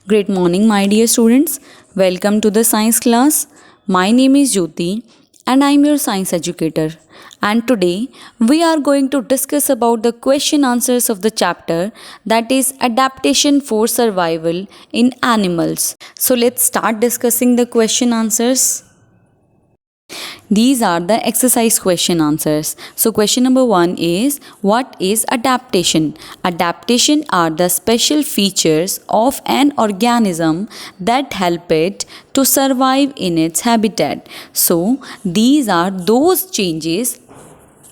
Great morning, my dear students. Welcome to the science class. My name is Jyoti and I am your science educator. And today we are going to discuss about the question answers of the chapter that is adaptation for survival in animals. So let's start discussing the question answers. These are the exercise question answers. So question number 1 is, what is adaptation? Adaptation are the special features of an organism that help it to survive in its habitat. So these are those changes.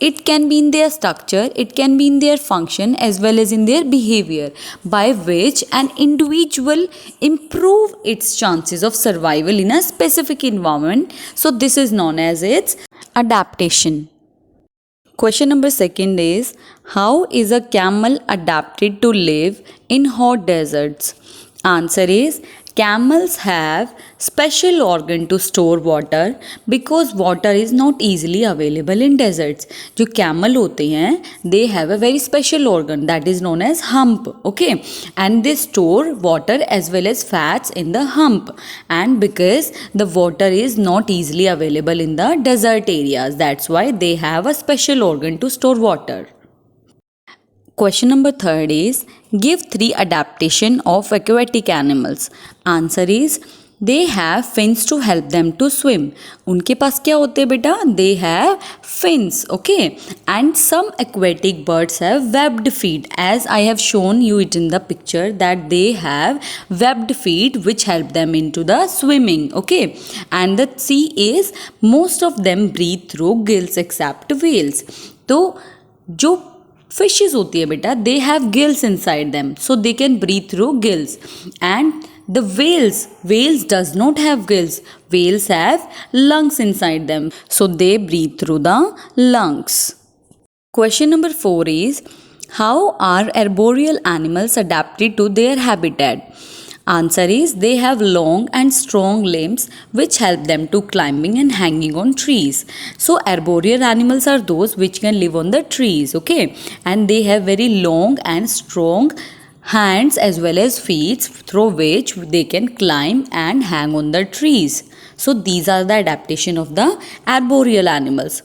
It can be in their structure, it can be in their function as well as in their behavior by which an individual improve its chances of survival in a specific environment. So this is known as its adaptation. Question number 2 is, how is a camel adapted to live in hot deserts? Answer is, camels have special organ to store water because water is not easily available in deserts. जो camel होते हैं, they have a very special organ that is known as hump, okay, and they store water as well as fats in the hump, and because the water is not easily available in the desert areas, that's why they have a special organ to store water. Question number 3 is, give 3 adaptation of aquatic animals. Answer is, they have fins to help them to swim. उनके पास क्या होते हैं बेटा? They have fins, okay. And some aquatic birds have webbed feet, as I have shown you it in the picture that they have webbed feet which help them into the swimming, okay. And the C is, most of them breathe through gills except whales. तो जो fishes होती है बेटा, they have gills inside them, so they can breathe through gills. And the whales does not have gills. Whales have lungs inside them, so they breathe through the lungs. Question number 4 is, how are arboreal animals adapted to their habitat? Answer is, they have long and strong limbs which help them to climbing and hanging on trees. So arboreal animals are those which can live on the trees, okay, and they have very long and strong hands as well as feet through which they can climb and hang on the trees. So these are the adaptation of the arboreal animals.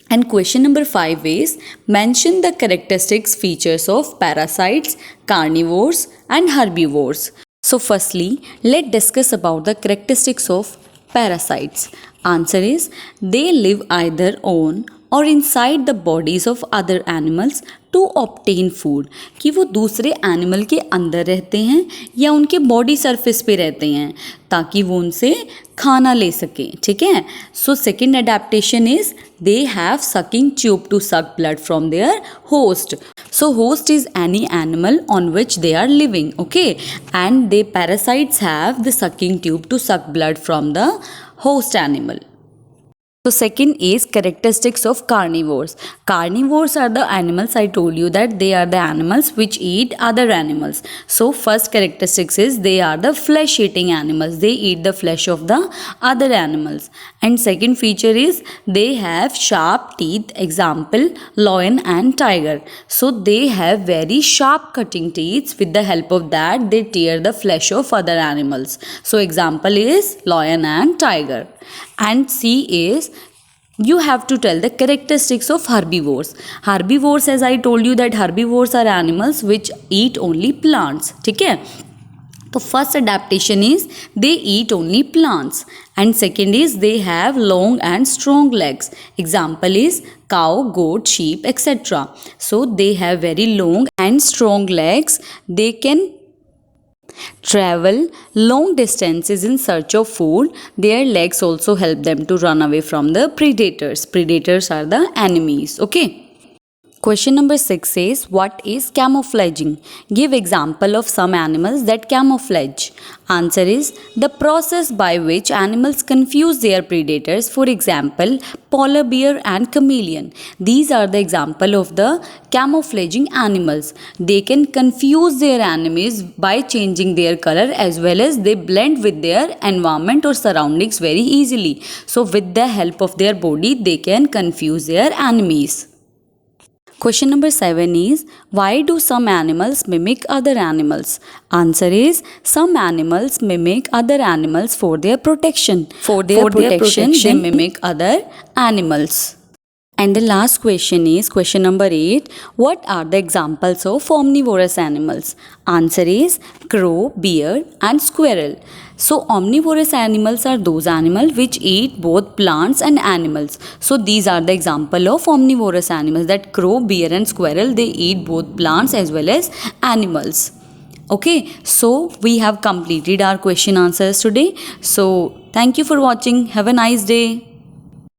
And question number 5 is, mention the characteristics features of parasites, carnivores and herbivores. So firstly, let's discuss about the characteristics of parasites. Answer is, they live either on or inside the bodies of other animals to obtain food. कि वो दूसरे animal के अंदर रहते हैं या उनके body surface पे रहते हैं ताकि वो उनसे खाना ले सकें, ठीक है. So second adaptation is, they have sucking tube to suck blood from their host. So host is any animal on which they are living, okay, and the parasites have the sucking tube to suck blood from the host animal. So second is characteristics of carnivores. Carnivores are the animals, I told you that they are the animals which eat other animals. So first characteristics is, they are the flesh eating animals. They eat the flesh of the other animals. And second feature is, they have sharp teeth, example lion and tiger. So they have very sharp cutting teeth. With the help of that they tear the flesh of other animals. So example is lion and tiger. And C is, you have to tell the characteristics of herbivores. Herbivores, as I told you that herbivores are animals which eat only plants, ठीक है. तो first adaptation is, they eat only plants, and second is, they have long and strong legs. Example is cow, goat, sheep, etc. So they have very long and strong legs. They can travel long distances in search of food. Their legs also help them to run away from the predators. Predators are the enemies, okay. Question number 6 says, what is camouflaging? Give example of some animals that camouflage. Answer is, the process by which animals confuse their predators. For example, polar bear and chameleon. These are the example of the camouflaging animals. They can confuse their enemies by changing their color as well as they blend with their environment or surroundings very easily. So with the help of their body, they can confuse their enemies. Question number 7 is, why do some animals mimic other animals? Answer is, some animals mimic other animals for their protection. For their protection, they mimic other animals. And the last question is question number 8. What are the examples of omnivorous animals? Answer is crow, bear and squirrel. So omnivorous animals are those animals which eat both plants and animals. So these are the example of omnivorous animals, that crow, bear and squirrel, they eat both plants as well as animals. Okay, so we have completed our question answers today. So thank you for watching. Have a nice day.